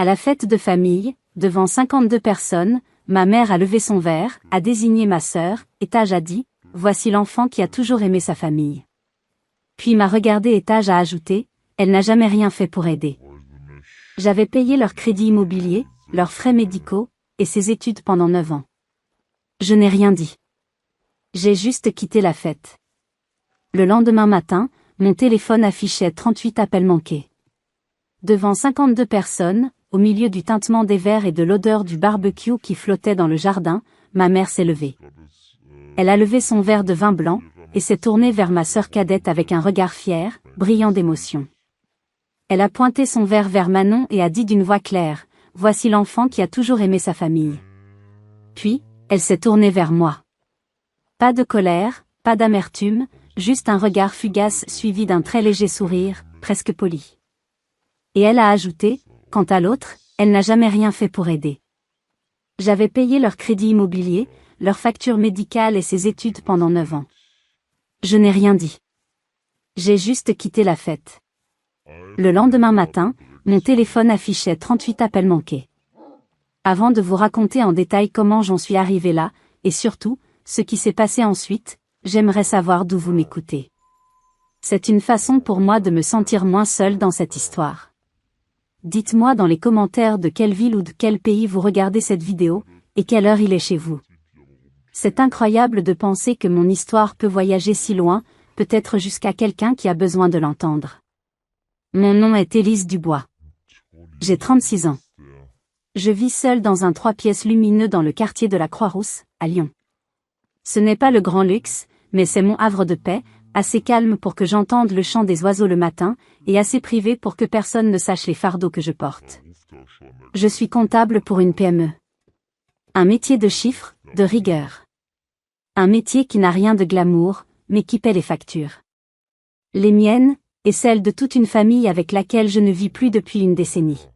À la fête de famille, devant 52 personnes, ma mère a levé son verre, a désigné ma sœur, et Taj a dit « Voici l'enfant qui a toujours aimé sa famille ». Puis m'a regardé et Taj a ajouté « Elle n'a jamais rien fait pour aider ». J'avais payé leur crédit immobilier, leurs frais médicaux, et ses études pendant 9 ans. Je n'ai rien dit. J'ai juste quitté la fête. Le lendemain matin, mon téléphone affichait 38 appels manqués. Devant 52 personnes, au milieu du tintement des verres et de l'odeur du barbecue qui flottait dans le jardin, ma mère s'est levée. Elle a levé son verre de vin blanc, et s'est tournée vers ma sœur cadette avec un regard fier, brillant d'émotion. Elle a pointé son verre vers Manon et a dit d'une voix claire, « Voici l'enfant qui a toujours aimé sa famille. » Puis, elle s'est tournée vers moi. Pas de colère, pas d'amertume, juste un regard fugace suivi d'un très léger sourire, presque poli. Et elle a ajouté, quant à l'autre, elle n'a jamais rien fait pour aider. J'avais payé leur crédit immobilier, leur facture médicale et ses études pendant 9 ans. Je n'ai rien dit. J'ai juste quitté la fête. Le lendemain matin, mon téléphone affichait 38 appels manqués. Avant de vous raconter en détail comment j'en suis arrivé là, et surtout, ce qui s'est passé ensuite, j'aimerais savoir d'où vous m'écoutez. C'est une façon pour moi de me sentir moins seule dans cette histoire. Dites-moi dans les commentaires de quelle ville ou de quel pays vous regardez cette vidéo, et quelle heure il est chez vous. C'est incroyable de penser que mon histoire peut voyager si loin, peut-être jusqu'à quelqu'un qui a besoin de l'entendre. Mon nom est Élise Dubois. J'ai 36 ans. Je vis seule dans un 3 pièces lumineux dans le quartier de la Croix-Rousse, à Lyon. Ce n'est pas le grand luxe, mais c'est mon havre de paix, assez calme pour que j'entende le chant des oiseaux le matin, et assez privé pour que personne ne sache les fardeaux que je porte. Je suis comptable pour une PME. Un métier de chiffres, de rigueur. Un métier qui n'a rien de glamour, mais qui paie les factures. Les miennes, et celles de toute une famille avec laquelle je ne vis plus depuis une décennie.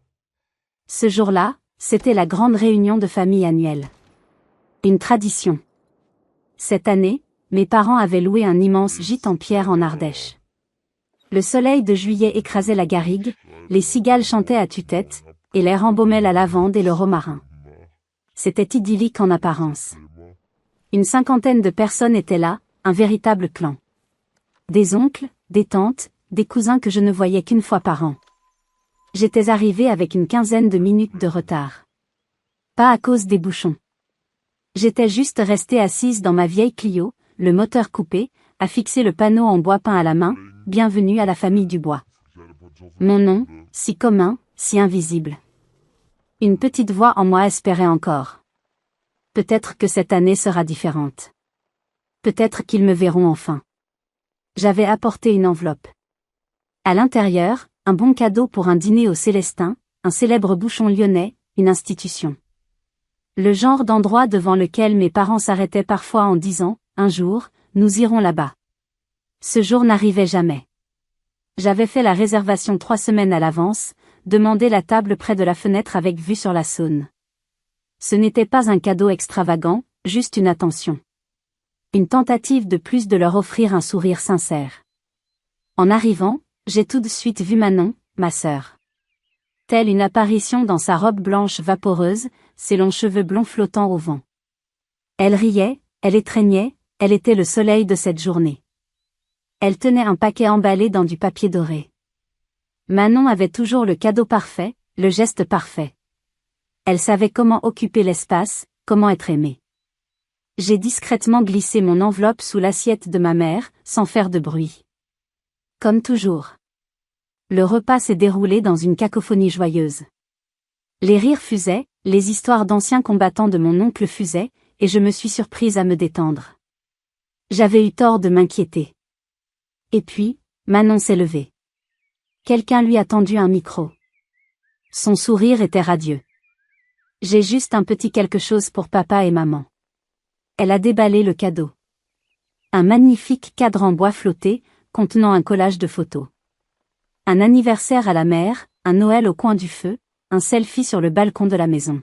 Ce jour-là, c'était la grande réunion de famille annuelle. Une tradition. Cette année, mes parents avaient loué un immense gîte en pierre en Ardèche. Le soleil de juillet écrasait la garrigue, les cigales chantaient à tue-tête, et l'air embaumait la lavande et le romarin. C'était idyllique en apparence. Une 50aine de personnes étaient là, un véritable clan. Des oncles, des tantes, des cousins que je ne voyais qu'une fois par an. J'étais arrivée avec une 15aine de minutes de retard. Pas à cause des bouchons. J'étais juste restée assise dans ma vieille Clio, le moteur coupé, à fixer le panneau en bois peint à la main, « Bienvenue à la famille Dubois ». Mon nom, si commun, si invisible. Une petite voix en moi espérait encore. Peut-être que cette année sera différente. Peut-être qu'ils me verront enfin. J'avais apporté une enveloppe. À l'intérieur, un bon cadeau pour un dîner au Célestin, un célèbre bouchon lyonnais, une institution. Le genre d'endroit devant lequel mes parents s'arrêtaient parfois en disant, un jour, nous irons là-bas. Ce jour n'arrivait jamais. J'avais fait la réservation 3 semaines à l'avance, demandé la table près de la fenêtre avec vue sur la Saône. Ce n'était pas un cadeau extravagant, juste une attention. Une tentative de plus de leur offrir un sourire sincère. En arrivant, j'ai tout de suite vu Manon, ma sœur. Telle une apparition dans sa robe blanche vaporeuse, ses longs cheveux blonds flottant au vent. Elle riait, elle étreignait, elle était le soleil de cette journée. Elle tenait un paquet emballé dans du papier doré. Manon avait toujours le cadeau parfait, le geste parfait. Elle savait comment occuper l'espace, comment être aimée. J'ai discrètement glissé mon enveloppe sous l'assiette de ma mère, sans faire de bruit. Comme toujours. Le repas s'est déroulé dans une cacophonie joyeuse. Les rires fusaient, les histoires d'anciens combattants de mon oncle fusaient, et je me suis surprise à me détendre. J'avais eu tort de m'inquiéter. Et puis, Manon s'est levée. Quelqu'un lui a tendu un micro. Son sourire était radieux. J'ai juste un petit quelque chose pour papa et maman. Elle a déballé le cadeau. Un magnifique cadre en bois flotté, contenant un collage de photos. Un anniversaire à la mer, un Noël au coin du feu, un selfie sur le balcon de la maison.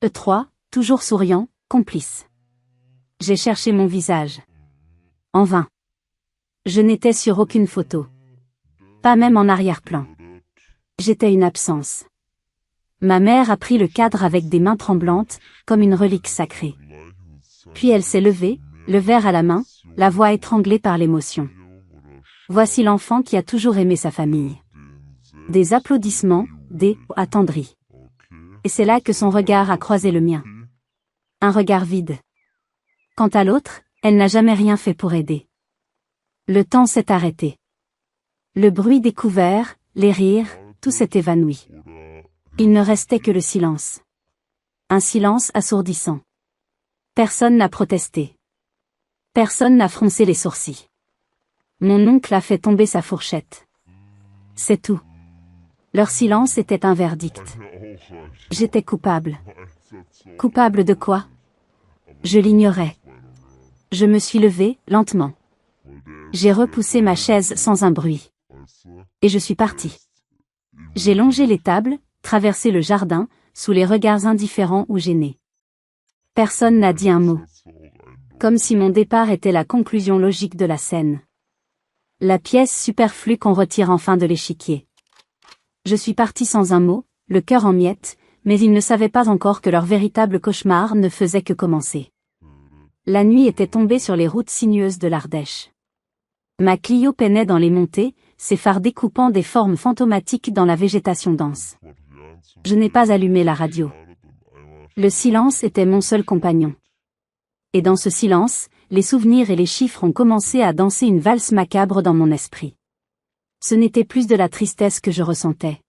Eux trois, toujours souriants, complices. J'ai cherché mon visage. En vain. Je n'étais sur aucune photo. Pas même en arrière-plan. J'étais une absence. Ma mère a pris le cadre avec des mains tremblantes, comme une relique sacrée. Puis elle s'est levée, le verre à la main, la voix étranglée par l'émotion. Voici l'enfant qui a toujours aimé sa famille. Des applaudissements, des « attendris ». Et c'est là que son regard a croisé le mien. Un regard vide. Quant à l'autre, elle n'a jamais rien fait pour aider. Le temps s'est arrêté. Le bruit des couverts, les rires, tout s'est évanoui. Il ne restait que le silence. Un silence assourdissant. Personne n'a protesté. Personne n'a froncé les sourcils. Mon oncle a fait tomber sa fourchette. C'est tout. Leur silence était un verdict. J'étais coupable. Coupable de quoi? Je l'ignorais. Je me suis levée, lentement. J'ai repoussé ma chaise sans un bruit. Et je suis partie. J'ai longé les tables, traversé le jardin, sous les regards indifférents ou gênés. Personne n'a dit un mot. Comme si mon départ était la conclusion logique de la scène. La pièce superflue qu'on retire enfin de l'échiquier. Je suis partie sans un mot, le cœur en miettes, mais ils ne savaient pas encore que leur véritable cauchemar ne faisait que commencer. La nuit était tombée sur les routes sinueuses de l'Ardèche. Ma Clio peinait dans les montées, ses phares découpant des formes fantomatiques dans la végétation dense. Je n'ai pas allumé la radio. Le silence était mon seul compagnon. Et dans ce silence, les souvenirs et les chiffres ont commencé à danser une valse macabre dans mon esprit. Ce n'était plus de la tristesse que je ressentais.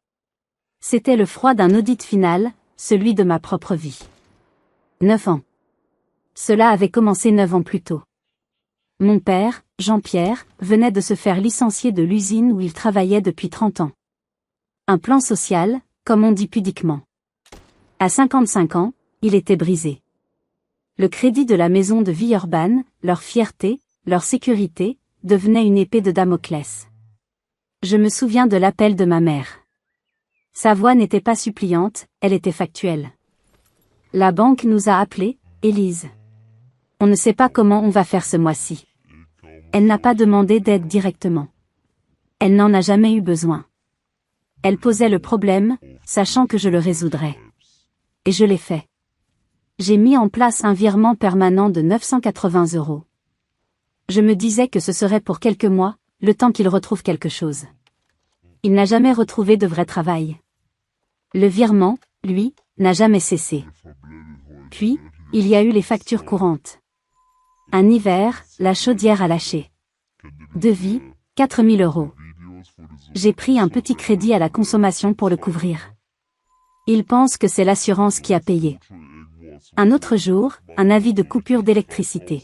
C'était le froid d'un audit final, celui de ma propre vie. 9 ans. Cela avait commencé 9 ans plus tôt. Mon père, Jean-Pierre, venait de se faire licencier de l'usine où il travaillait depuis 30 ans. Un plan social, comme on dit pudiquement. À 55 ans, il était brisé. Le crédit de la maison de Villeurbanne, leur fierté, leur sécurité, devenait une épée de Damoclès. Je me souviens de l'appel de ma mère. Sa voix n'était pas suppliante, elle était factuelle. La banque nous a appelés, Élise. On ne sait pas comment on va faire ce mois-ci. Elle n'a pas demandé d'aide directement. Elle n'en a jamais eu besoin. Elle posait le problème, sachant que je le résoudrais. Et je l'ai fait. J'ai mis en place un virement permanent de 980 €. Je me disais que ce serait pour quelques mois, le temps qu'il retrouve quelque chose. Il n'a jamais retrouvé de vrai travail. Le virement, lui, n'a jamais cessé. Puis, il y a eu les factures courantes. Un hiver, la chaudière a lâché. Devis, 4 000 €. J'ai pris un petit crédit à la consommation pour le couvrir. Il pense que c'est l'assurance qui a payé. Un autre jour, un avis de coupure d'électricité.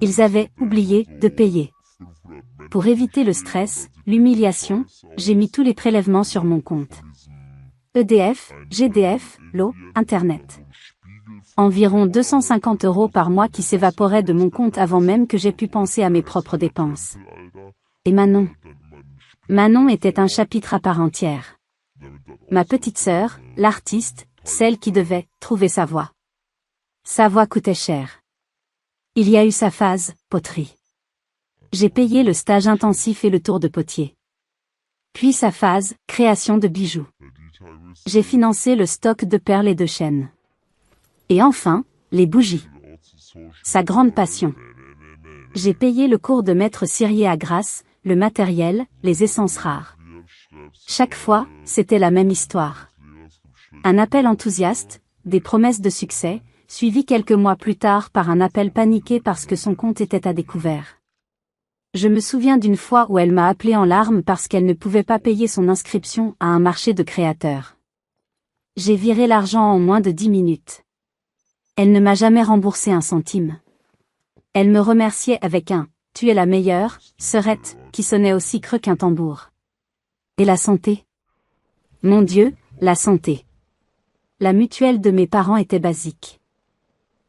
Ils avaient oublié de payer. Pour éviter le stress, l'humiliation, j'ai mis tous les prélèvements sur mon compte. EDF, GDF, l'eau, Internet. Environ 250 € par mois qui s'évaporaient de mon compte avant même que j'aie pu penser à mes propres dépenses. Et Manon. Manon était un chapitre à part entière. Ma petite sœur, l'artiste, celle qui devait trouver sa voie. Sa voix coûtait cher. Il y a eu sa phase, poterie. J'ai payé le stage intensif et le tour de potier. Puis sa phase, création de bijoux. J'ai financé le stock de perles et de chaînes. Et enfin, les bougies. Sa grande passion. J'ai payé le cours de maître cirier à Grasse, le matériel, les essences rares. Chaque fois, c'était la même histoire. Un appel enthousiaste, des promesses de succès, suivi quelques mois plus tard par un appel paniqué parce que son compte était à découvert. Je me souviens d'une fois où elle m'a appelé en larmes parce qu'elle ne pouvait pas payer son inscription à un marché de créateurs. J'ai viré l'argent en moins de 10 minutes. Elle ne m'a jamais remboursé un centime. Elle me remerciait avec un « Tu es la meilleure, sœurette » qui sonnait aussi creux qu'un tambour. Et la santé? Mon Dieu, la santé. La mutuelle de mes parents était basique.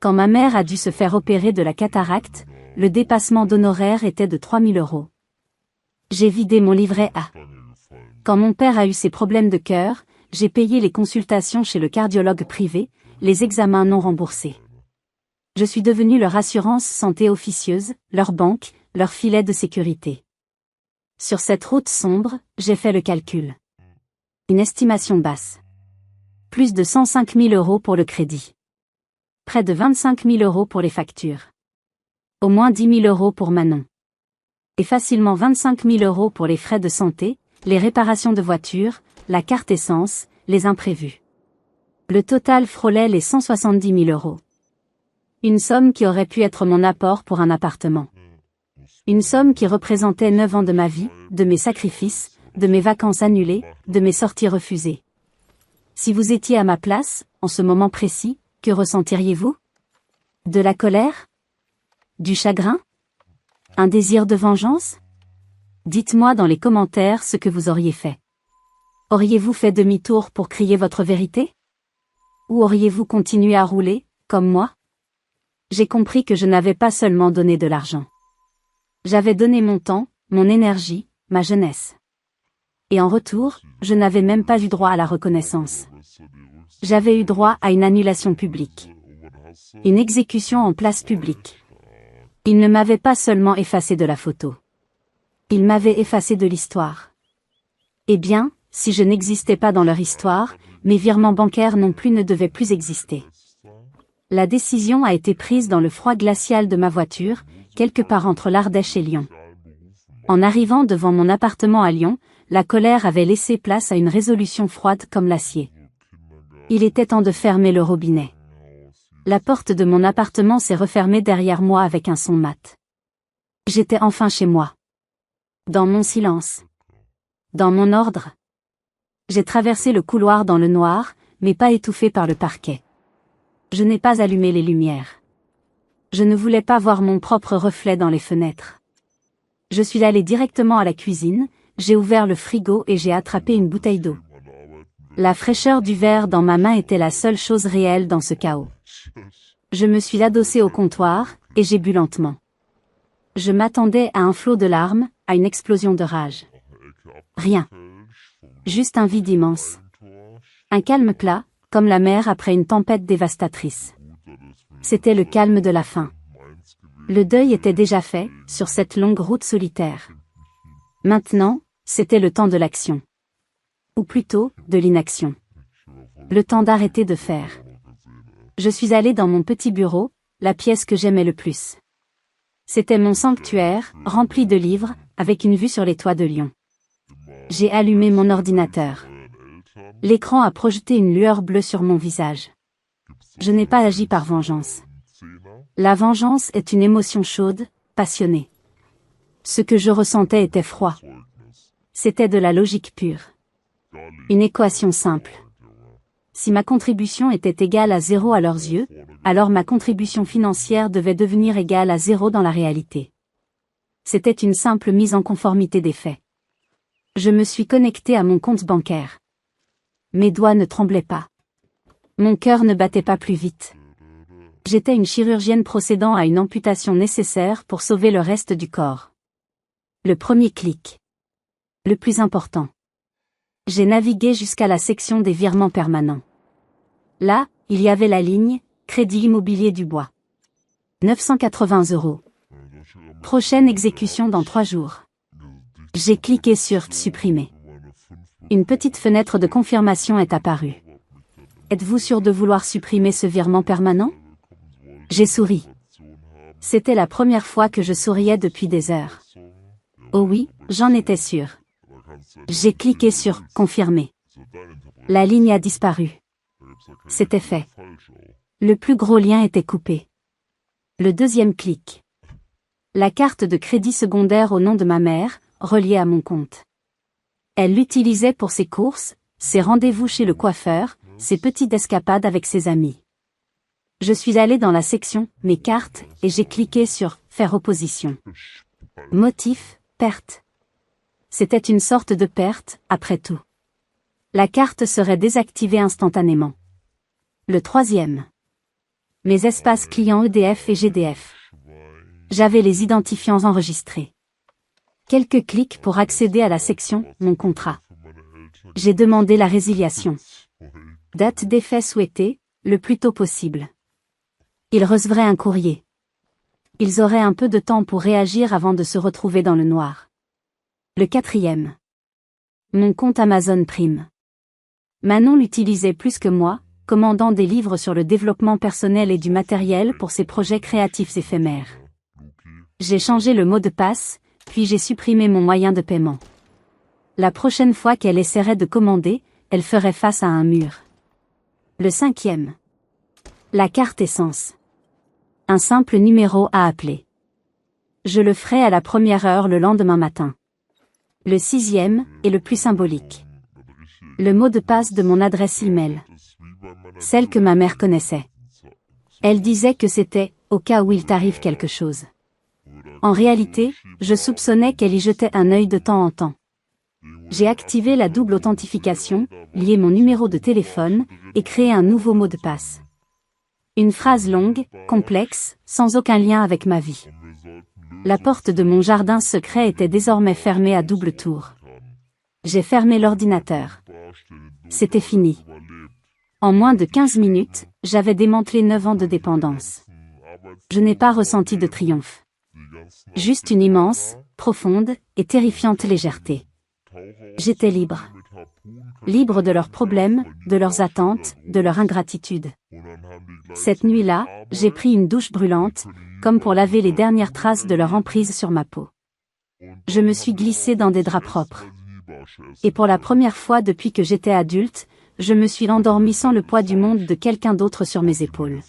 Quand ma mère a dû se faire opérer de la cataracte, le dépassement d'honoraires était de 3 000 €. J'ai vidé mon livret A. Quand mon père a eu ses problèmes de cœur, j'ai payé les consultations chez le cardiologue privé, les examens non remboursés. Je suis devenue leur assurance santé officieuse, leur banque, leur filet de sécurité. Sur cette route sombre, j'ai fait le calcul. Une estimation basse. Plus de 105 000 € pour le crédit. Près de 25 000 € pour les factures. Au moins 10 000 € pour Manon. Et facilement 25 000 € pour les frais de santé, les réparations de voiture, la carte essence, les imprévus. Le total frôlait les 170 000 €. Une somme qui aurait pu être mon apport pour un appartement. Une somme qui représentait 9 ans de ma vie, de mes sacrifices, de mes vacances annulées, de mes sorties refusées. Si vous étiez à ma place, en ce moment précis, que ressentiriez-vous? De la colère? Du chagrin? Un désir de vengeance? Dites-moi dans les commentaires ce que vous auriez fait. Auriez-vous fait demi-tour pour crier votre vérité? Ou auriez-vous continué à rouler, comme moi? J'ai compris que je n'avais pas seulement donné de l'argent. J'avais donné mon temps, mon énergie, ma jeunesse. Et en retour, je n'avais même pas eu droit à la reconnaissance. J'avais eu droit à une annulation publique. Une exécution en place publique. Il ne m'avait pas seulement effacé de la photo. Il m'avait effacé de l'histoire. Eh bien, si je n'existais pas dans leur histoire, mes virements bancaires non plus ne devaient plus exister. La décision a été prise dans le froid glacial de ma voiture, quelque part entre l'Ardèche et Lyon. En arrivant devant mon appartement à Lyon, la colère avait laissé place à une résolution froide comme l'acier. Il était temps de fermer le robinet. La porte de mon appartement s'est refermée derrière moi avec un son mat. J'étais enfin chez moi. Dans mon silence. Dans mon ordre. J'ai traversé le couloir dans le noir, mais pas étouffé par le parquet. Je n'ai pas allumé les lumières. Je ne voulais pas voir mon propre reflet dans les fenêtres. Je suis allé directement à la cuisine, j'ai ouvert le frigo et j'ai attrapé une bouteille d'eau. La fraîcheur du verre dans ma main était la seule chose réelle dans ce chaos. Je me suis adossé au comptoir, et j'ai bu lentement. Je m'attendais à un flot de larmes, à une explosion de rage. Rien. Juste un vide immense. Un calme plat, comme la mer après une tempête dévastatrice. C'était le calme de la faim. Le deuil était déjà fait, sur cette longue route solitaire. Maintenant, c'était le temps de l'action. Ou plutôt, de l'inaction. Le temps d'arrêter de faire. Je suis allé dans mon petit bureau, la pièce que j'aimais le plus. C'était mon sanctuaire, rempli de livres, avec une vue sur les toits de Lyon. J'ai allumé mon ordinateur. L'écran a projeté une lueur bleue sur mon visage. Je n'ai pas agi par vengeance. La vengeance est une émotion chaude, passionnée. Ce que je ressentais était froid. C'était de la logique pure. Une équation simple. Si ma contribution était égale à 0 à leurs yeux, alors ma contribution financière devait devenir égale à 0 dans la réalité. C'était une simple mise en conformité des faits. Je me suis connecté à mon compte bancaire. Mes doigts ne tremblaient pas. Mon cœur ne battait pas plus vite. J'étais une chirurgienne procédant à une amputation nécessaire pour sauver le reste du corps. Le premier clic. Le plus important. J'ai navigué jusqu'à la section des virements permanents. Là, il y avait la ligne « Crédit immobilier du bois ». 980 €. Prochaine exécution dans 3 jours. J'ai cliqué sur « Supprimer ». Une petite fenêtre de confirmation est apparue. Êtes-vous sûr de vouloir supprimer ce virement permanent? J'ai souri. C'était la première fois que je souriais depuis des heures. Oh oui, j'en étais sûre. J'ai cliqué sur « Confirmer ». La ligne a disparu. C'était fait. Le plus gros lien était coupé. Le deuxième clic. La carte de crédit secondaire au nom de ma mère, reliée à mon compte. Elle l'utilisait pour ses courses, ses rendez-vous chez le coiffeur, ses petites escapades avec ses amis. Je suis allé dans la section « Mes cartes » et j'ai cliqué sur « Faire opposition ». Motif, perte. C'était une sorte de perte, après tout. La carte serait désactivée instantanément. Le troisième. Mes espaces clients EDF et GDF. J'avais les identifiants enregistrés. Quelques clics pour accéder à la section « Mon contrat ». J'ai demandé la résiliation. Date d'effet souhaitée, le plus tôt possible. Ils recevraient un courrier. Ils auraient un peu de temps pour réagir avant de se retrouver dans le noir. Le quatrième. Mon compte Amazon Prime. Manon l'utilisait plus que moi, commandant des livres sur le développement personnel et du matériel pour ses projets créatifs éphémères. J'ai changé le mot de passe, puis j'ai supprimé mon moyen de paiement. La prochaine fois qu'elle essaierait de commander, elle ferait face à un mur. Le 5e. La carte essence. Un simple numéro à appeler. Je le ferai à la première heure le lendemain matin. Le 6e est le plus symbolique. Le mot de passe de mon adresse email. Celle que ma mère connaissait. Elle disait que c'était « au cas où il t'arrive quelque chose ». En réalité, je soupçonnais qu'elle y jetait un œil de temps en temps. J'ai activé la double authentification, lié mon numéro de téléphone, et créé un nouveau mot de passe. Une phrase longue, complexe, sans aucun lien avec ma vie. La porte de mon jardin secret était désormais fermée à double tour. J'ai fermé l'ordinateur. C'était fini. En moins de 15 minutes, j'avais démantelé 9 ans de dépendance. Je n'ai pas ressenti de triomphe. Juste une immense, profonde et terrifiante légèreté. J'étais libre. Libre de leurs problèmes, de leurs attentes, de leur ingratitude. Cette nuit-là, j'ai pris une douche brûlante, comme pour laver les dernières traces de leur emprise sur ma peau. Je me suis glissée dans des draps propres. Et pour la première fois depuis que j'étais adulte, je me suis endormie sans le poids du monde de quelqu'un d'autre sur mes épaules.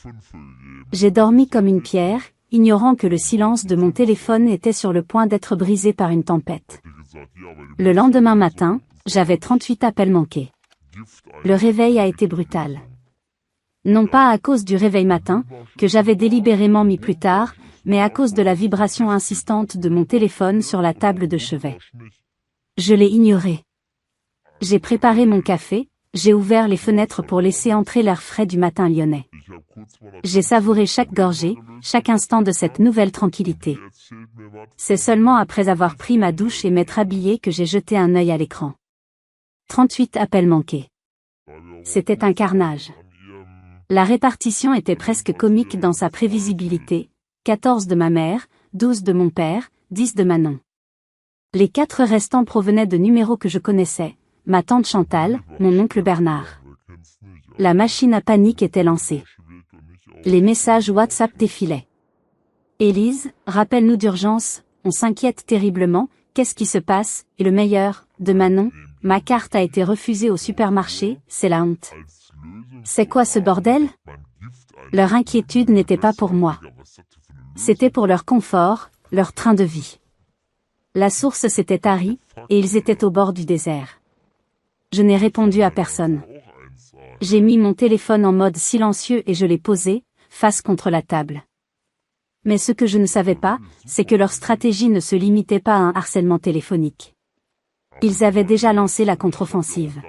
J'ai dormi comme une pierre, ignorant que le silence de mon téléphone était sur le point d'être brisé par une tempête. Le lendemain matin, j'avais 38 appels manqués. Le réveil a été brutal. Non pas à cause du réveil matin, que j'avais délibérément mis plus tard, mais à cause de la vibration insistante de mon téléphone sur la table de chevet. Je l'ai ignoré. J'ai préparé mon café, j'ai ouvert les fenêtres pour laisser entrer l'air frais du matin lyonnais. J'ai savouré chaque gorgée, chaque instant de cette nouvelle tranquillité. C'est seulement après avoir pris ma douche et m'être habillé que j'ai jeté un œil à l'écran. 38 appels manqués. C'était un carnage. La répartition était presque comique dans sa prévisibilité. 14 de ma mère, 12 de mon père, 10 de Manon. Les 4 restants provenaient de numéros que je connaissais, ma tante Chantal, mon oncle Bernard. La machine à panique était lancée. Les messages WhatsApp défilaient. Élise, rappelle-nous d'urgence, on s'inquiète terriblement, qu'est-ce qui se passe, et le meilleur, de Manon, ma carte a été refusée au supermarché, c'est la honte. C'est quoi ce bordel? Leur inquiétude n'était pas pour moi. C'était pour leur confort, leur train de vie. La source s'était tarie, et ils étaient au bord du désert. Je n'ai répondu à personne. J'ai mis mon téléphone en mode silencieux et je l'ai posé, face contre la table. Mais ce que je ne savais pas, c'est que leur stratégie ne se limitait pas à un harcèlement téléphonique. Ils avaient déjà lancé la contre-offensive.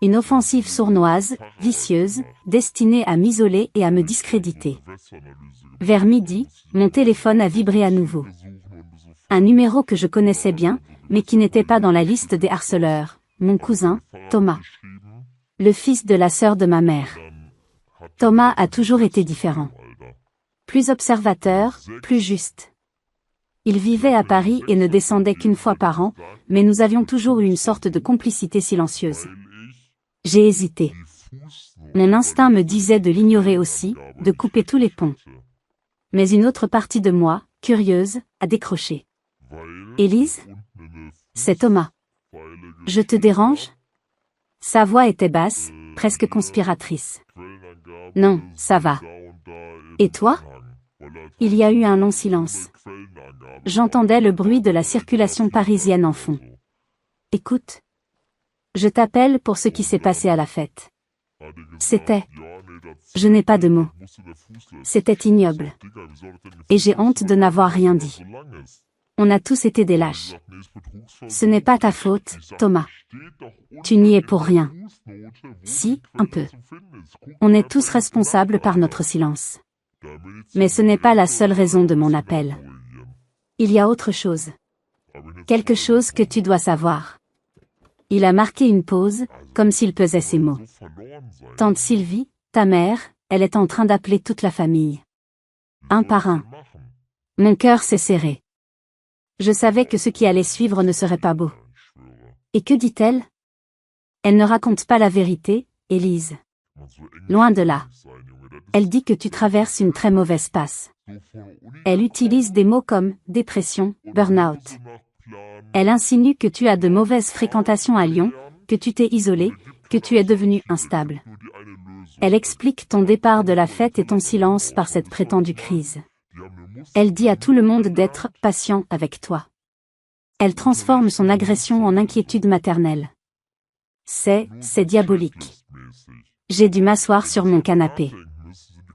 Une offensive sournoise, vicieuse, destinée à m'isoler et à me discréditer. Vers midi, mon téléphone a vibré à nouveau. Un numéro que je connaissais bien, mais qui n'était pas dans la liste des harceleurs, mon cousin, Thomas. Le fils de la sœur de ma mère. Thomas a toujours été différent. Plus observateur, plus juste. Il vivait à Paris et ne descendait qu'une fois par an, mais nous avions toujours eu une sorte de complicité silencieuse. J'ai hésité. Mon instinct me disait de l'ignorer aussi, de couper tous les ponts. Mais une autre partie de moi, curieuse, a décroché. Élise? C'est Thomas. Je te dérange? Sa voix était basse, presque conspiratrice. Non, ça va. Et toi? Il y a eu un long silence. J'entendais le bruit de la circulation parisienne en fond. Écoute. Je t'appelle pour ce qui s'est passé à la fête. C'était... Je n'ai pas de mots. C'était ignoble. Et j'ai honte de n'avoir rien dit. On a tous été des lâches. Ce n'est pas ta faute, Thomas. Tu n'y es pour rien. Si, un peu. On est tous responsables par notre silence. Mais ce n'est pas la seule raison de mon appel. Il y a autre chose. Quelque chose que tu dois savoir. Il a marqué une pause, comme s'il pesait ses mots. Tante Sylvie, ta mère, elle est en train d'appeler toute la famille. Un par un. Mon cœur s'est serré. Je savais que ce qui allait suivre ne serait pas beau. Et que dit-elle? Elle ne raconte pas la vérité, Élise. Loin de là. Elle dit que tu traverses une très mauvaise passe. Elle utilise des mots comme dépression, burn-out. Elle insinue que tu as de mauvaises fréquentations à Lyon, que tu t'es isolé, que tu es devenu instable. Elle explique ton départ de la fête et ton silence par cette prétendue crise. Elle dit à tout le monde d'être patient avec toi. Elle transforme son agression en inquiétude maternelle. C'est diabolique. J'ai dû m'asseoir sur mon canapé.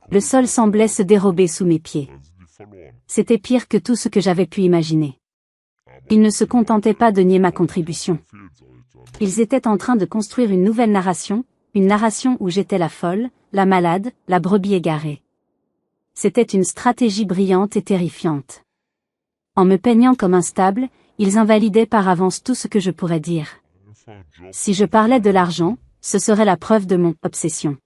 Le sol semblait se dérober sous mes pieds. C'était pire que tout ce que j'avais pu imaginer. Ils ne se contentaient pas de nier ma contribution. Ils étaient en train de construire une nouvelle narration, une narration où j'étais la folle, la malade, la brebis égarée. C'était une stratégie brillante et terrifiante. En me peignant comme instable, ils invalidaient par avance tout ce que je pourrais dire. Si je parlais de l'argent, ce serait la preuve de mon obsession.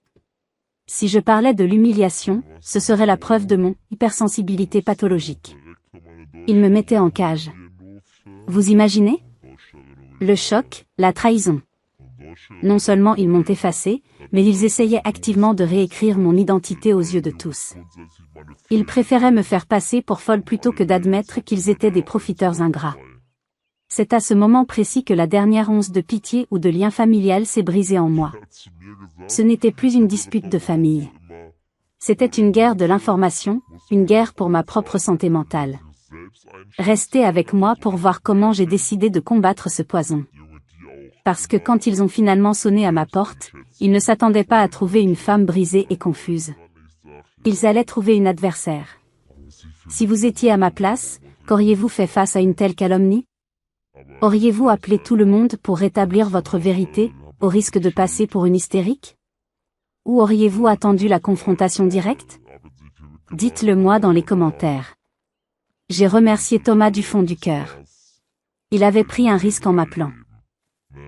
Si je parlais de l'humiliation, ce serait la preuve de mon hypersensibilité pathologique. Ils me mettaient en cage. Vous imaginez? Le choc, la trahison. Non seulement ils m'ont effacé, mais ils essayaient activement de réécrire mon identité aux yeux de tous. Ils préféraient me faire passer pour folle plutôt que d'admettre qu'ils étaient des profiteurs ingrats. C'est à ce moment précis que la dernière once de pitié ou de lien familial s'est brisée en moi. Ce n'était plus une dispute de famille. C'était une guerre de l'information, une guerre pour ma propre santé mentale. Restez avec moi pour voir comment j'ai décidé de combattre ce poison. Parce que quand ils ont finalement sonné à ma porte, ils ne s'attendaient pas à trouver une femme brisée et confuse. Ils allaient trouver une adversaire. Si vous étiez à ma place, qu'auriez-vous fait face à une telle calomnie? Auriez-vous appelé tout le monde pour rétablir votre vérité, au risque de passer pour une hystérique? Ou auriez-vous attendu la confrontation directe? Dites-le moi dans les commentaires. J'ai remercié Thomas du fond du cœur. Il avait pris un risque en m'appelant.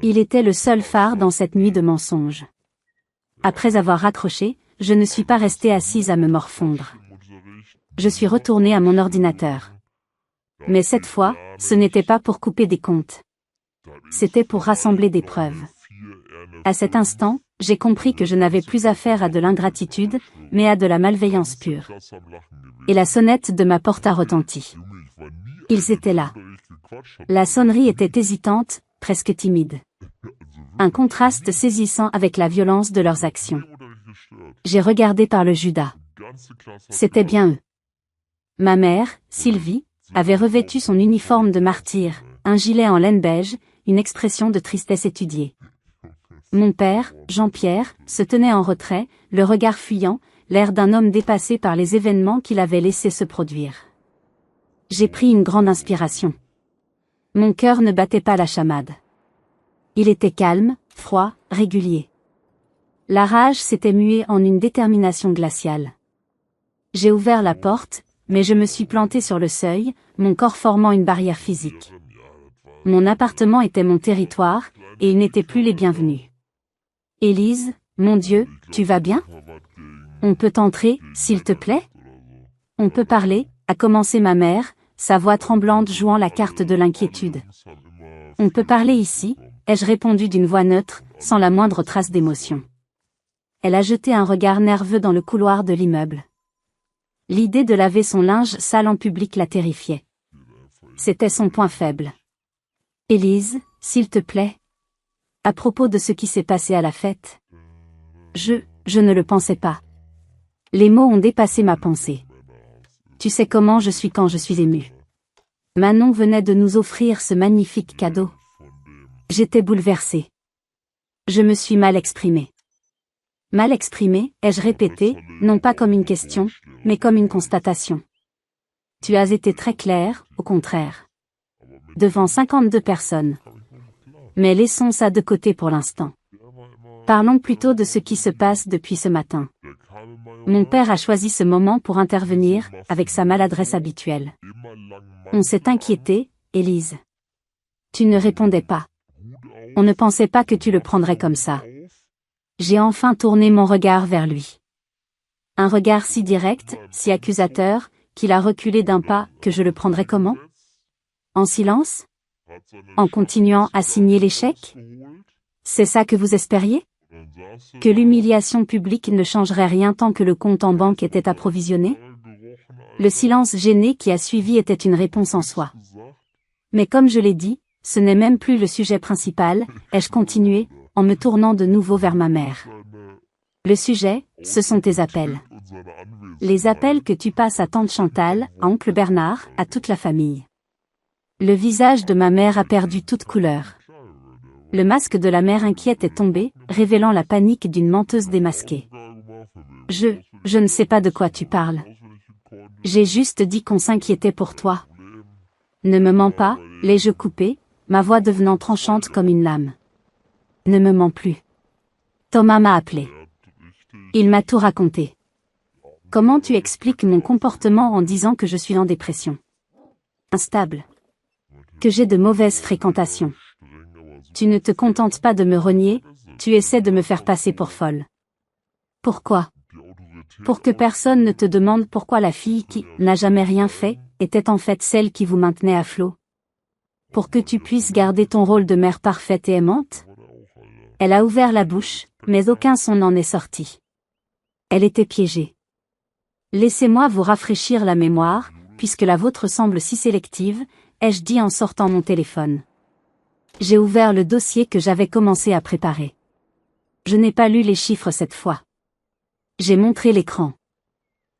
Il était le seul phare dans cette nuit de mensonges. Après avoir raccroché, je ne suis pas restée assise à me morfondre. Je suis retournée à mon ordinateur. Mais cette fois, ce n'était pas pour couper des comptes. C'était pour rassembler des preuves. À cet instant, j'ai compris que je n'avais plus affaire à de l'ingratitude, mais à de la malveillance pure. Et la sonnette de ma porte a retenti. Ils étaient là. La sonnerie était hésitante, presque timide. Un contraste saisissant avec la violence de leurs actions. J'ai regardé par le Judas. C'était bien eux. Ma mère, Sylvie, avait revêtu son uniforme de martyr, un gilet en laine beige, une expression de tristesse étudiée. Mon père, Jean-Pierre, se tenait en retrait, le regard fuyant, l'air d'un homme dépassé par les événements qu'il avait laissé se produire. J'ai pris une grande inspiration. Mon cœur ne battait pas la chamade. Il était calme, froid, régulier. La rage s'était muée en une détermination glaciale. J'ai ouvert la porte, mais je me suis plantée sur le seuil, mon corps formant une barrière physique. Mon appartement était mon territoire, et ils n'étaient plus les bienvenus. Élise, mon Dieu, tu vas bien? On peut entrer, s'il te plaît? On peut parler, a commencé ma mère, sa voix tremblante jouant la carte de l'inquiétude. On peut parler ici, ai-je répondu d'une voix neutre, sans la moindre trace d'émotion. Elle a jeté un regard nerveux dans le couloir de l'immeuble. L'idée de laver son linge sale en public la terrifiait. C'était son point faible. Élise, s'il te plaît. À propos de ce qui s'est passé à la fête. Je ne le pensais pas. Les mots ont dépassé ma pensée. Tu sais comment je suis quand je suis émue. Manon venait de nous offrir ce magnifique cadeau. J'étais bouleversée. Je me suis mal exprimée. Mal exprimée, ai-je répété, non pas comme une question, mais comme une constatation. Tu as été très clair, au contraire. Devant 52 personnes. Mais laissons ça de côté pour l'instant. Parlons plutôt de ce qui se passe depuis ce matin. Mon père a choisi ce moment pour intervenir, avec sa maladresse habituelle. On s'est inquiété, Élise. Tu ne répondais pas. On ne pensait pas que tu le prendrais comme ça. J'ai enfin tourné mon regard vers lui. Un regard si direct, si accusateur, qu'il a reculé d'un pas, que je le prendrais comment? En silence? En continuant à signer l'échec? C'est ça que vous espériez? Que l'humiliation publique ne changerait rien tant que le compte en banque était approvisionné? Le silence gêné qui a suivi était une réponse en soi. Mais comme je l'ai dit, ce n'est même plus le sujet principal, ai-je continué, en me tournant de nouveau vers ma mère. Le sujet, ce sont tes appels. Les appels que tu passes à tante Chantal, à oncle Bernard, à toute la famille. Le visage de ma mère a perdu toute couleur. Le masque de la mère inquiète est tombé, révélant la panique d'une menteuse démasquée. Je ne sais pas de quoi tu parles. J'ai juste dit qu'on s'inquiétait pour toi. Ne me mens pas, l'ai-je coupé, ma voix devenant tranchante comme une lame. Ne me mens plus. Thomas m'a appelé. Il m'a tout raconté. Comment tu expliques mon comportement en disant que je suis en dépression? Instable. Que j'ai de mauvaises fréquentations. Tu ne te contentes pas de me renier, tu essaies de me faire passer pour folle. Pourquoi? Pour que personne ne te demande pourquoi la fille qui n'a jamais rien fait était en fait celle qui vous maintenait à flot. Pour que tu puisses garder ton rôle de mère parfaite et aimante? Elle a ouvert la bouche, mais aucun son n'en est sorti. Elle était piégée. Laissez-moi vous rafraîchir la mémoire, puisque la vôtre semble si sélective, ai-je dit en sortant mon téléphone. J'ai ouvert le dossier que j'avais commencé à préparer. Je n'ai pas lu les chiffres cette fois. J'ai montré l'écran.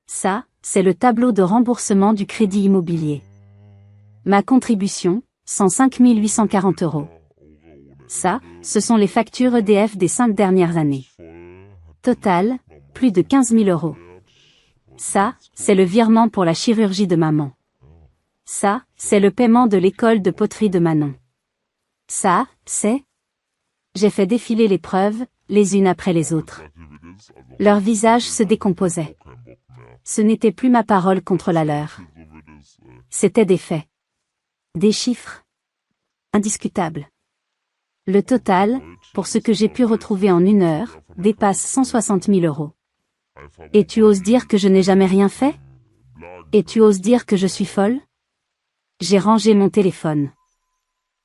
Ça, c'est le tableau de remboursement du crédit immobilier. Ma contribution, 105 840 €. Ça, ce sont les factures EDF des 5 dernières années. Total, plus de 15 000 €. Ça, c'est le virement pour la chirurgie de maman. Ça, c'est le paiement de l'école de poterie de Manon. Ça, c'est... J'ai fait défiler les preuves, les unes après les autres. Leurs visages se décomposaient. Ce n'était plus ma parole contre la leur. C'étaient des faits. Des chiffres. Indiscutables. Le total, pour ce que j'ai pu retrouver en 1 heure, dépasse 160 000 €. Et tu oses dire que je n'ai jamais rien fait? Et tu oses dire que je suis folle? J'ai rangé mon téléphone.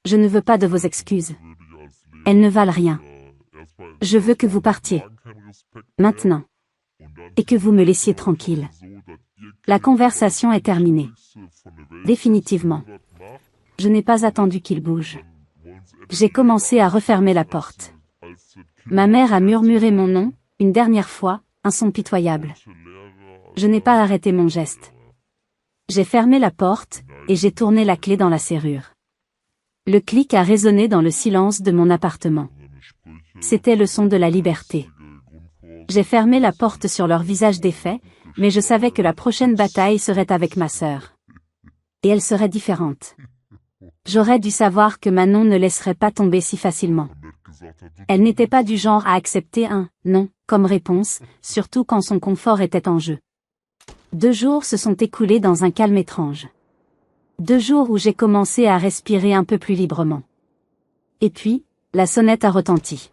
Je ne veux pas de vos excuses. Elles ne valent rien. Je veux que vous partiez. Maintenant. Et que vous me laissiez tranquille. La conversation est terminée. Définitivement. Je n'ai pas attendu qu'il bouge. J'ai commencé à refermer la porte. Ma mère a murmuré mon nom, une dernière fois, un son pitoyable. Je n'ai pas arrêté mon geste. J'ai fermé la porte, et j'ai tourné la clé dans la serrure. Le clic a résonné dans le silence de mon appartement. C'était le son de la liberté. J'ai fermé la porte sur leur visage défait, mais je savais que la prochaine bataille serait avec ma sœur. Et elle serait différente. J'aurais dû savoir que Manon ne laisserait pas tomber si facilement. Elle n'était pas du genre à accepter un « non » comme réponse, surtout quand son confort était en jeu. 2 jours se sont écoulés dans un calme étrange. 2 jours où j'ai commencé à respirer un peu plus librement. Et puis, la sonnette a retenti.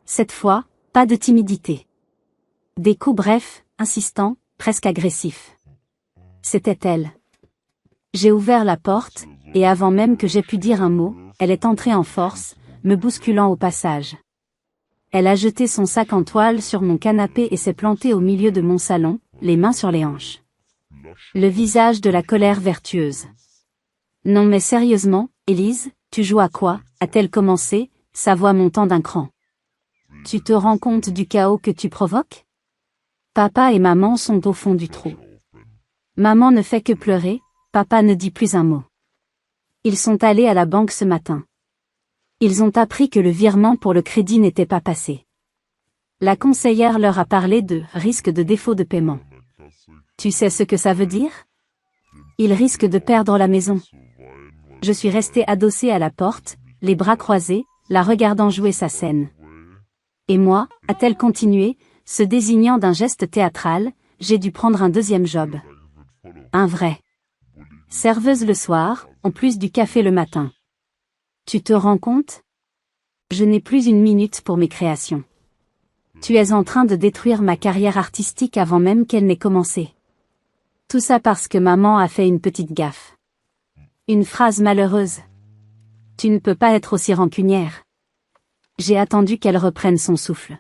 Cette fois, pas de timidité. Des coups brefs, insistants, presque agressifs. C'était elle. J'ai ouvert la porte, et avant même que j'aie pu dire un mot, elle est entrée en force, me bousculant au passage. Elle a jeté son sac en toile sur mon canapé et s'est plantée au milieu de mon salon, les mains sur les hanches. Le visage de la colère vertueuse. Non mais sérieusement, Élise, tu joues à quoi? A-t-elle commencé, sa voix montant d'un cran. Tu te rends compte du chaos que tu provoques? Papa et maman sont au fond du trou. Maman ne fait que pleurer, papa ne dit plus un mot. Ils sont allés à la banque ce matin. Ils ont appris que le virement pour le crédit n'était pas passé. La conseillère leur a parlé de risque de défaut de paiement. Tu sais ce que ça veut dire? Ils risquent de perdre la maison. Je suis restée adossée à la porte, les bras croisés, la regardant jouer sa scène. Et moi, a-t-elle continué, se désignant d'un geste théâtral, j'ai dû prendre un deuxième job. Un vrai. Serveuse le soir, en plus du café le matin. Tu te rends compte? Je n'ai plus 1 minute pour mes créations. Tu es en train de détruire ma carrière artistique avant même qu'elle n'ait commencé. Tout ça parce que maman a fait une petite gaffe. Une phrase malheureuse. Tu ne peux pas être aussi rancunière. J'ai attendu qu'elle reprenne son souffle.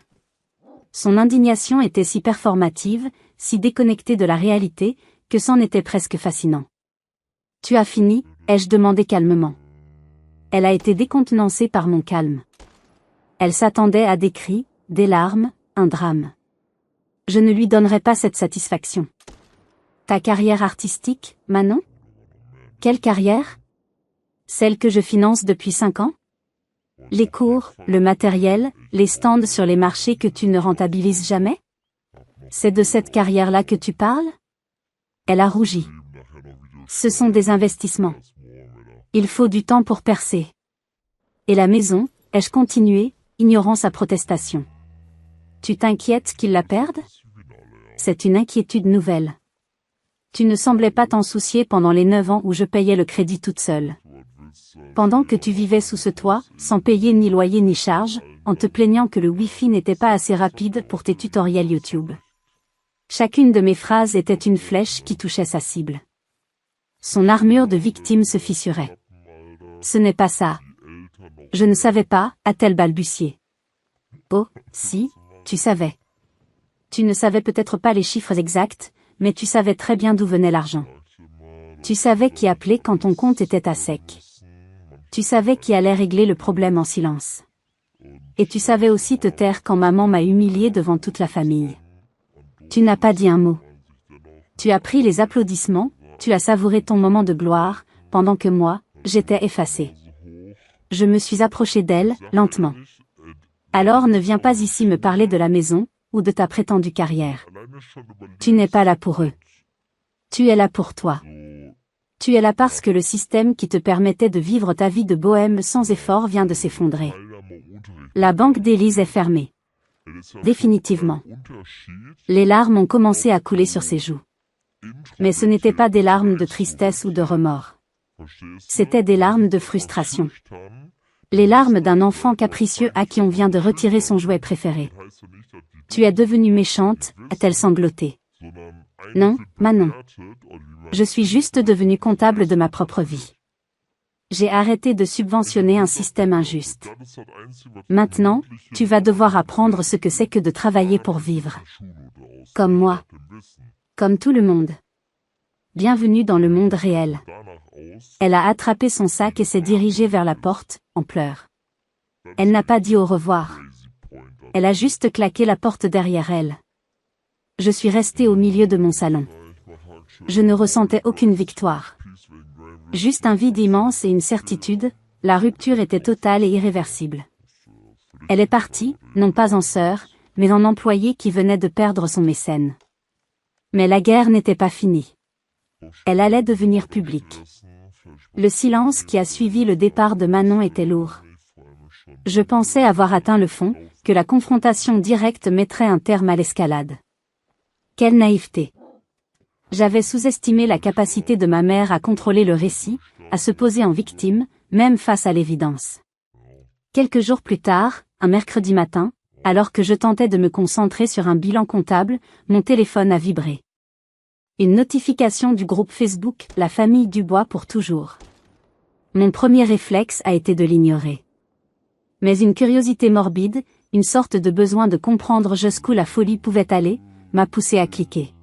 Son indignation était si performative, si déconnectée de la réalité, que c'en était presque fascinant. Tu as fini, ai-je demandé calmement. Elle a été décontenancée par mon calme. Elle s'attendait à des cris, des larmes, un drame. Je ne lui donnerai pas cette satisfaction. Ta carrière artistique, Manon? Quelle carrière? Celle que je finance depuis 5 ans? Les cours, le matériel, les stands sur les marchés que tu ne rentabilises jamais? C'est de cette carrière-là que tu parles? Elle a rougi. Ce sont des investissements. Il faut du temps pour percer. Et la maison, ai-je continué, ignorant sa protestation. Tu t'inquiètes qu'il la perde? C'est une inquiétude nouvelle. Tu ne semblais pas t'en soucier pendant les 9 ans où je payais le crédit toute seule. Pendant que tu vivais sous ce toit, sans payer ni loyer ni charge, en te plaignant que le Wi-Fi n'était pas assez rapide pour tes tutoriels YouTube. Chacune de mes phrases était une flèche qui touchait sa cible. Son armure de victime se fissurait. Ce n'est pas ça. Je ne savais pas, a-t-elle balbutié. Oh, si, tu savais. Tu ne savais peut-être pas les chiffres exacts, mais tu savais très bien d'où venait l'argent. Tu savais qui appelait quand ton compte était à sec. Tu savais qui allait régler le problème en silence. Et tu savais aussi te taire quand maman m'a humilié devant toute la famille. Tu n'as pas dit un mot. Tu as pris les applaudissements, tu as savouré ton moment de gloire, pendant que moi, j'étais effacée. Je me suis approchée d'elle, lentement. Alors ne viens pas ici me parler de la maison, ou de ta prétendue carrière. Tu n'es pas là pour eux. Tu es là pour toi. Tu es là parce que le système qui te permettait de vivre ta vie de bohème sans effort vient de s'effondrer. La banque d'Élise est fermée. Définitivement. Les larmes ont commencé à couler sur ses joues. Mais ce n'étaient pas des larmes de tristesse ou de remords. C'étaient des larmes de frustration. Les larmes d'un enfant capricieux à qui on vient de retirer son jouet préféré. Tu es devenue méchante, a-t-elle sangloté. Non, Manon. Je suis juste devenue comptable de ma propre vie. J'ai arrêté de subventionner un système injuste. Maintenant, tu vas devoir apprendre ce que c'est que de travailler pour vivre. Comme moi. Comme tout le monde. Bienvenue dans le monde réel. Elle a attrapé son sac et s'est dirigée vers la porte, en pleurs. Elle n'a pas dit au revoir. Elle a juste claqué la porte derrière elle. Je suis restée au milieu de mon salon. Je ne ressentais aucune victoire. Juste un vide immense et une certitude, la rupture était totale et irréversible. Elle est partie, non pas en sœur, mais en employée qui venait de perdre son mécène. Mais la guerre n'était pas finie. Elle allait devenir publique. Le silence qui a suivi le départ de Manon était lourd. Je pensais avoir atteint le fond, que la confrontation directe mettrait un terme à l'escalade. Quelle naïveté! J'avais sous-estimé la capacité de ma mère à contrôler le récit, à se poser en victime, même face à l'évidence. Quelques jours plus tard, un mercredi matin, alors que je tentais de me concentrer sur un bilan comptable, mon téléphone a vibré. Une notification du groupe Facebook, La famille Dubois pour toujours. Mon premier réflexe a été de l'ignorer. Mais une curiosité morbide, une sorte de besoin de comprendre jusqu'où la folie pouvait aller, m'a poussé à cliquer.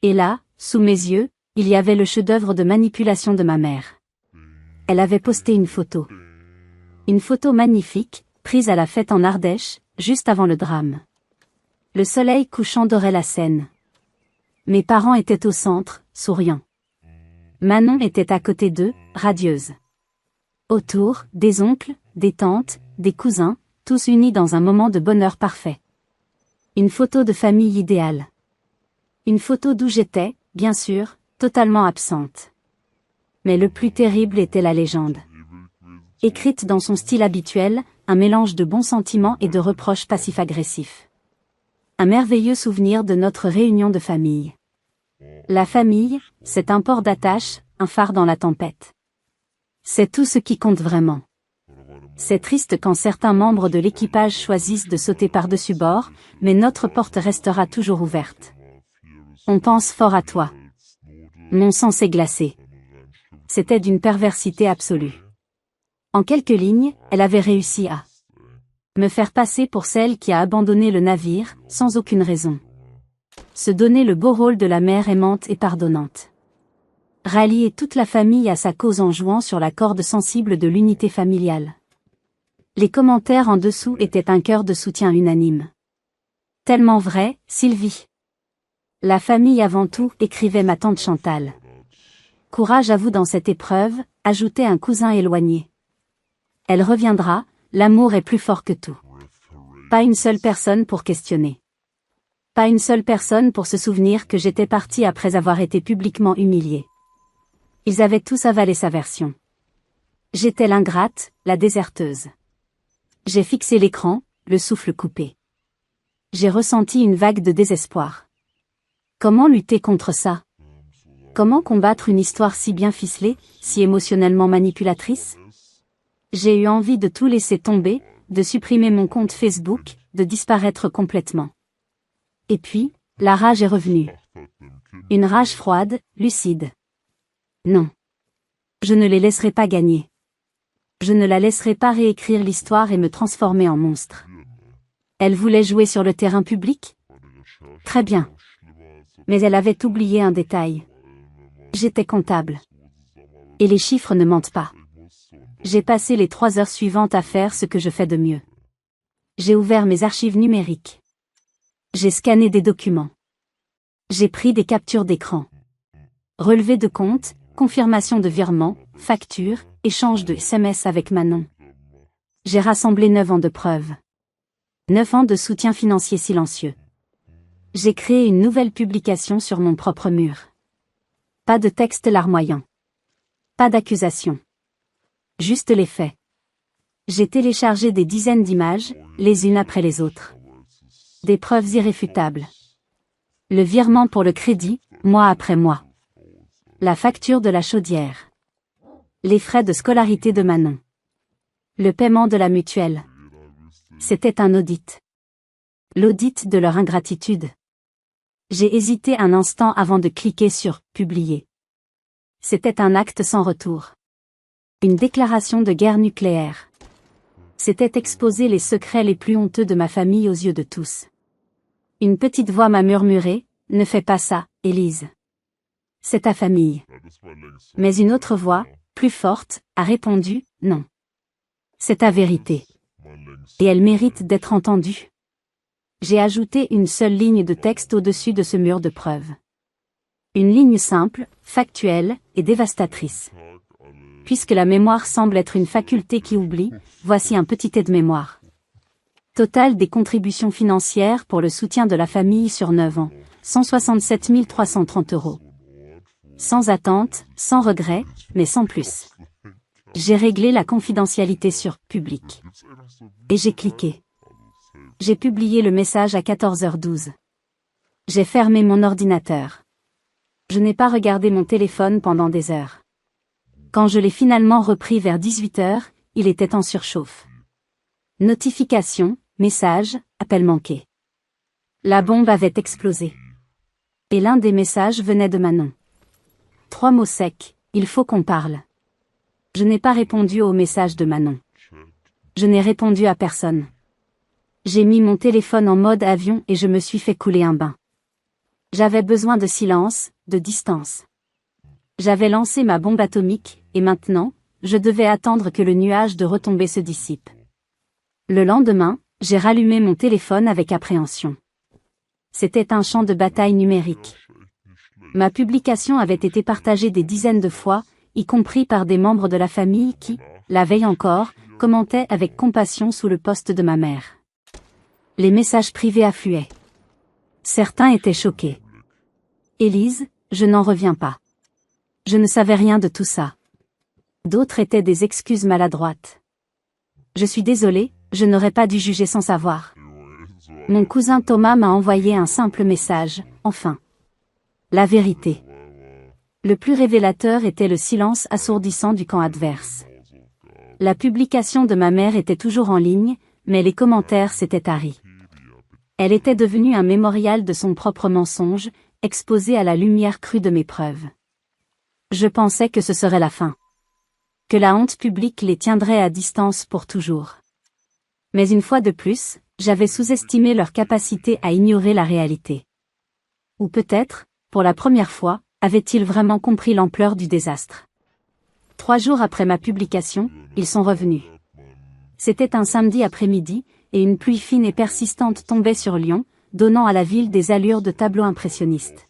Et là, sous mes yeux, il y avait le chef-d'œuvre de manipulation de ma mère. Elle avait posté une photo. Une photo magnifique, prise à la fête en Ardèche, juste avant le drame. Le soleil couchant dorait la scène. Mes parents étaient au centre, souriants. Manon était à côté d'eux, radieuse. Autour, des oncles, des tantes, des cousins, tous unis dans un moment de bonheur parfait. Une photo de famille idéale. Une photo d'où j'étais, bien sûr, totalement absente. Mais le plus terrible était la légende. Écrite dans son style habituel, un mélange de bons sentiments et de reproches passifs-agressifs. Un merveilleux souvenir de notre réunion de famille. La famille, c'est un port d'attache, un phare dans la tempête. C'est tout ce qui compte vraiment. C'est triste quand certains membres de l'équipage choisissent de sauter par-dessus bord, mais notre porte restera toujours ouverte. On pense fort à toi. Mon sang s'est glacé. C'était d'une perversité absolue. En quelques lignes, elle avait réussi à Me faire passer pour celle qui a abandonné le navire, sans aucune raison. Se donner le beau rôle de la mère aimante et pardonnante. Rallier toute la famille à sa cause en jouant sur la corde sensible de l'unité familiale. Les commentaires en dessous étaient un cœur de soutien unanime. Tellement vrai, Sylvie. La famille avant tout, écrivait ma tante Chantal. Courage à vous dans cette épreuve, ajoutait un cousin éloigné. Elle reviendra, l'amour est plus fort que tout. Pas une seule personne pour questionner. Pas une seule personne pour se souvenir que j'étais partie après avoir été publiquement humiliée. Ils avaient tous avalé sa version. J'étais l'ingrate, la déserteuse. J'ai fixé l'écran, le souffle coupé. J'ai ressenti une vague de désespoir. Comment lutter contre ça? Comment combattre une histoire si bien ficelée, si émotionnellement manipulatrice? J'ai eu envie de tout laisser tomber, de supprimer mon compte Facebook, de disparaître complètement. Et puis, la rage est revenue. Une rage froide, lucide. Non. Je ne les laisserai pas gagner. Je ne la laisserai pas réécrire l'histoire et me transformer en monstre. Elle voulait jouer sur le terrain public? Très bien. Mais elle avait oublié un détail. J'étais comptable. Et les chiffres ne mentent pas. J'ai passé les 3 heures suivantes à faire ce que je fais de mieux. J'ai ouvert mes archives numériques. J'ai scanné des documents. J'ai pris des captures d'écran. Relevé de compte, confirmation de virement, facture, échange de SMS avec Manon. J'ai rassemblé 9 ans de preuves. 9 ans de soutien financier silencieux. J'ai créé une nouvelle publication sur mon propre mur. Pas de texte larmoyant. Pas d'accusation. Juste les faits. J'ai téléchargé des dizaines d'images, les unes après les autres. Des preuves irréfutables. Le virement pour le crédit, mois après mois. La facture de la chaudière. Les frais de scolarité de Manon. Le paiement de la mutuelle. C'était un audit. L'audit de leur ingratitude. J'ai hésité un instant avant de cliquer sur « Publier ». C'était un acte sans retour. Une déclaration de guerre nucléaire. C'était exposer les secrets les plus honteux de ma famille aux yeux de tous. Une petite voix m'a murmuré « Ne fais pas ça, Élise. C'est ta famille. » Mais une autre voix, plus forte, a répondu « Non. C'est ta vérité. Et elle mérite d'être entendue. » J'ai ajouté une seule ligne de texte au-dessus de ce mur de preuves. Une ligne simple, factuelle et dévastatrice. Puisque la mémoire semble être une faculté qui oublie, voici un petit aide-mémoire. Total des contributions financières pour le soutien de la famille sur 9 ans, 167 330 €. Sans attente, sans regret, mais sans plus. J'ai réglé la confidentialité sur « Public ». Et j'ai cliqué. J'ai publié le message à 14h12. J'ai fermé mon ordinateur. Je n'ai pas regardé mon téléphone pendant des heures. Quand je l'ai finalement repris vers 18h, il était en surchauffe. Notification, message, appel manqué. La bombe avait explosé. Et l'un des messages venait de Manon. 3 mots secs, il faut qu'on parle. Je n'ai pas répondu au message de Manon. Je n'ai répondu à personne. J'ai mis mon téléphone en mode avion et je me suis fait couler un bain. J'avais besoin de silence, de distance. J'avais lancé ma bombe atomique, et maintenant, je devais attendre que le nuage de retombées se dissipe. Le lendemain, j'ai rallumé mon téléphone avec appréhension. C'était un champ de bataille numérique. Ma publication avait été partagée des dizaines de fois, y compris par des membres de la famille qui, la veille encore, commentaient avec compassion sous le post de ma mère. Les messages privés affluaient. Certains étaient choqués. « Élise, je n'en reviens pas. Je ne savais rien de tout ça. » D'autres étaient des excuses maladroites. « Je suis désolée, je n'aurais pas dû juger sans savoir. » Mon cousin Thomas m'a envoyé un simple message, enfin. La vérité. Le plus révélateur était le silence assourdissant du camp adverse. La publication de ma mère était toujours en ligne, mais les commentaires s'étaient taris. Elle était devenue un mémorial de son propre mensonge, exposé à la lumière crue de mes preuves. Je pensais que ce serait la fin. Que la honte publique les tiendrait à distance pour toujours. Mais une fois de plus, j'avais sous-estimé leur capacité à ignorer la réalité. Ou peut-être, pour la première fois, avaient-ils vraiment compris l'ampleur du désastre. 3 jours après ma publication, ils sont revenus. C'était un samedi après-midi, et une pluie fine et persistante tombait sur Lyon, donnant à la ville des allures de tableau impressionniste.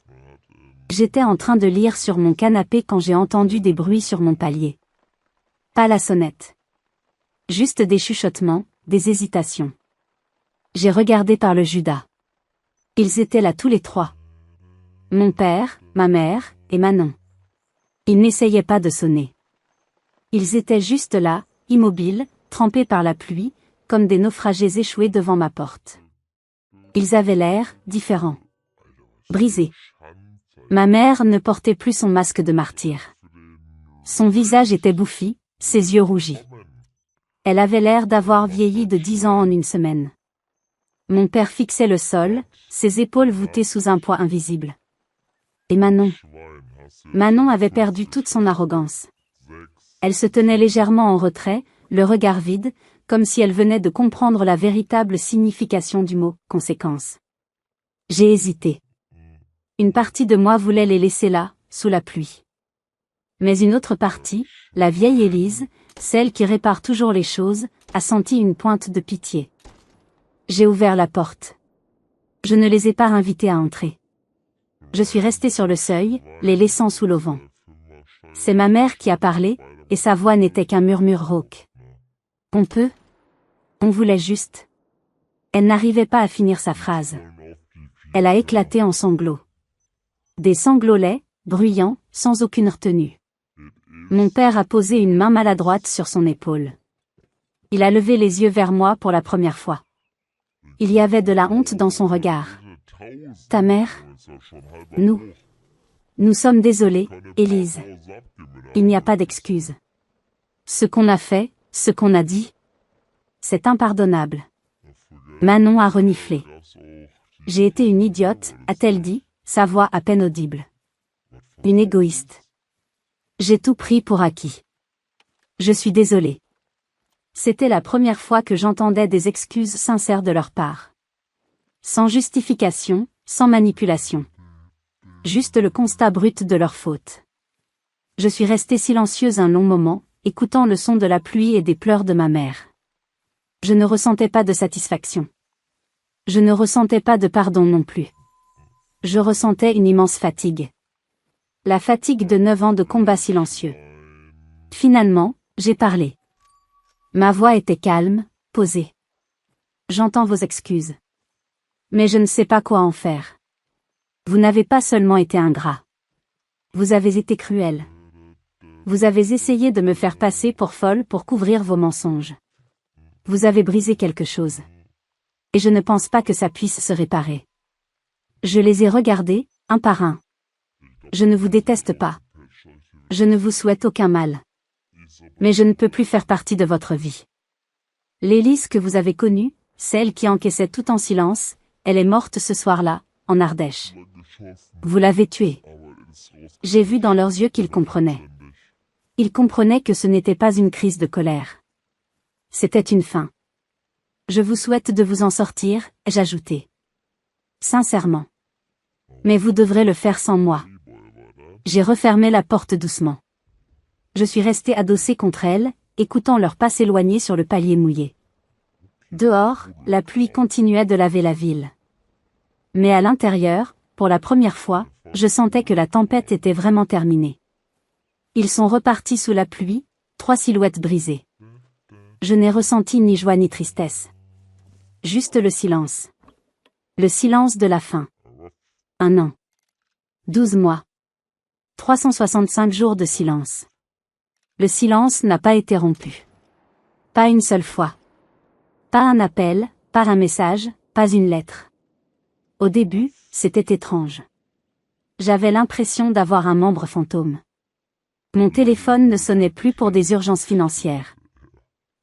J'étais en train de lire sur mon canapé quand j'ai entendu des bruits sur mon palier. Pas la sonnette. Juste des chuchotements, des hésitations. J'ai regardé par le Judas. Ils étaient là tous les 3. Mon père, ma mère, et Manon. Ils n'essayaient pas de sonner. Ils étaient juste là, immobiles, trempés par la pluie, comme des naufragés échoués devant ma porte. Ils avaient l'air différents. Brisés. Ma mère ne portait plus son masque de martyr. Son visage était bouffi, ses yeux rougis. Elle avait l'air d'avoir vieilli de 10 ans en une semaine. Mon père fixait le sol, ses épaules voûtées sous un poids invisible. Et Manon. Manon avait perdu toute son arrogance. Elle se tenait légèrement en retrait, le regard vide, comme si elle venait de comprendre la véritable signification du mot « conséquence ». J'ai hésité. Une partie de moi voulait les laisser là, sous la pluie. Mais une autre partie, la vieille Élise, celle qui répare toujours les choses, a senti une pointe de pitié. J'ai ouvert la porte. Je ne les ai pas invités à entrer. Je suis resté sur le seuil, les laissant sous l'auvent. C'est ma mère qui a parlé, et sa voix n'était qu'un murmure rauque. On peut? On voulait juste. Elle n'arrivait pas à finir sa phrase. Elle a éclaté en sanglots. Des sanglots laids, bruyants, sans aucune retenue. Mon père a posé une main maladroite sur son épaule. Il a levé les yeux vers moi pour la première fois. Il y avait de la honte dans son regard. Ta mère? Nous sommes désolés, Élise. Il n'y a pas d'excuse. Ce qu'on a fait, ce qu'on a dit, c'est impardonnable. Manon a reniflé. J'ai été une idiote, a-t-elle dit, sa voix à peine audible. Une égoïste. J'ai tout pris pour acquis. Je suis désolée. C'était la première fois que j'entendais des excuses sincères de leur part. Sans justification, sans manipulation. Juste le constat brut de leur faute. Je suis restée silencieuse un long moment, écoutant le son de la pluie et des pleurs de ma mère. Je ne ressentais pas de satisfaction. Je ne ressentais pas de pardon non plus. Je ressentais une immense fatigue. La fatigue de 9 ans de combat silencieux. Finalement, j'ai parlé. Ma voix était calme, posée. J'entends vos excuses. Mais je ne sais pas quoi en faire. Vous n'avez pas seulement été ingrat. Vous avez été cruel. Vous avez essayé de me faire passer pour folle pour couvrir vos mensonges. Vous avez brisé quelque chose. Et je ne pense pas que ça puisse se réparer. Je les ai regardés, un par un. Je ne vous déteste pas. Je ne vous souhaite aucun mal. Mais je ne peux plus faire partie de votre vie. L'Élise que vous avez connue, celle qui encaissait tout en silence, elle est morte ce soir-là, en Ardèche. Vous l'avez tuée. J'ai vu dans leurs yeux qu'ils comprenaient. Ils comprenaient que ce n'était pas une crise de colère. C'était une fin. Je vous souhaite de vous en sortir, ai-je ajouté. Sincèrement. Mais vous devrez le faire sans moi. J'ai refermé la porte doucement. Je suis resté adossé contre elle, écoutant leurs pas s'éloigner sur le palier mouillé. Dehors, la pluie continuait de laver la ville. Mais à l'intérieur, pour la première fois, je sentais que la tempête était vraiment terminée. Ils sont repartis sous la pluie, 3 silhouettes brisées. Je n'ai ressenti ni joie ni tristesse. Juste le silence. Le silence de la fin. 1 an. 12 mois. 365 jours de silence. Le silence n'a pas été rompu. Pas une seule fois. Pas un appel, pas un message, pas une lettre. Au début, c'était étrange. J'avais l'impression d'avoir un membre fantôme. Mon téléphone ne sonnait plus pour des urgences financières.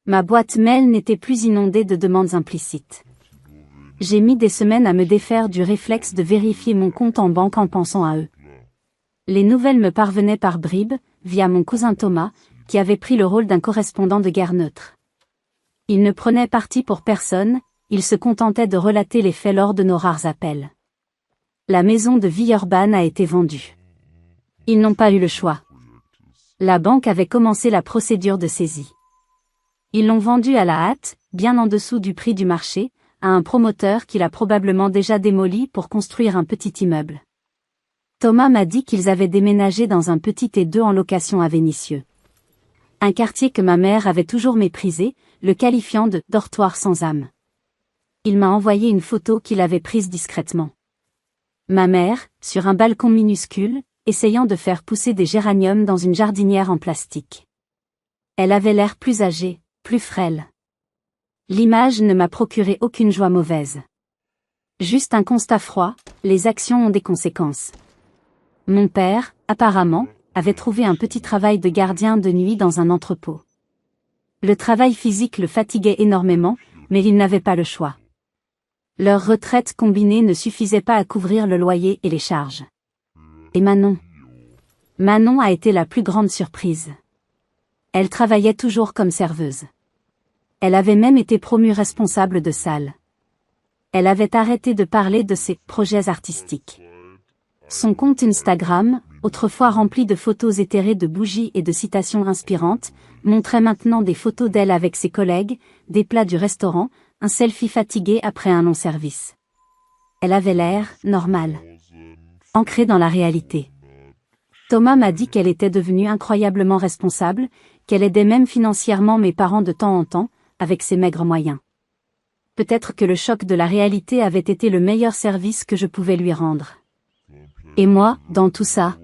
Ma boîte mail n'était plus inondée de demandes implicites. J'ai mis des semaines à me défaire du réflexe de vérifier mon compte en banque en pensant à eux. Les nouvelles me parvenaient par bribes, via mon cousin Thomas, qui avait pris le rôle d'un correspondant de guerre neutre. Il ne prenait parti pour personne, il se contentait de relater les faits lors de nos rares appels. La maison de Villeurbanne a été vendue. Ils n'ont pas eu le choix. La banque avait commencé la procédure de saisie. Ils l'ont vendue à la hâte, bien en dessous du prix du marché, à un promoteur qui l'a probablement déjà démoli pour construire un petit immeuble. Thomas m'a dit qu'ils avaient déménagé dans un petit T2 en location à Vénissieux. Un quartier que ma mère avait toujours méprisé, le qualifiant de « dortoir sans âme ». Il m'a envoyé une photo qu'il avait prise discrètement. Ma mère, sur un balcon minuscule, essayant de faire pousser des géraniums dans une jardinière en plastique. Elle avait l'air plus âgée, plus frêle. L'image ne m'a procuré aucune joie mauvaise. Juste un constat froid, les actions ont des conséquences. Mon père, apparemment, avait trouvé un petit travail de gardien de nuit dans un entrepôt. Le travail physique le fatiguait énormément, mais il n'avait pas le choix. Leur retraite combinée ne suffisait pas à couvrir le loyer et les charges. Et Manon. Manon a été la plus grande surprise. Elle travaillait toujours comme serveuse. Elle avait même été promue responsable de salle. Elle avait arrêté de parler de ses projets artistiques. Son compte Instagram, autrefois rempli de photos éthérées de bougies et de citations inspirantes, montrait maintenant des photos d'elle avec ses collègues, des plats du restaurant, un selfie fatigué après un long service. Elle avait l'air normal, ancrée dans la réalité. Thomas m'a dit qu'elle était devenue incroyablement responsable, qu'elle aidait même financièrement mes parents de temps en temps, avec ses maigres moyens. Peut-être que le choc de la réalité avait été le meilleur service que je pouvais lui rendre. Et moi, dans tout ça,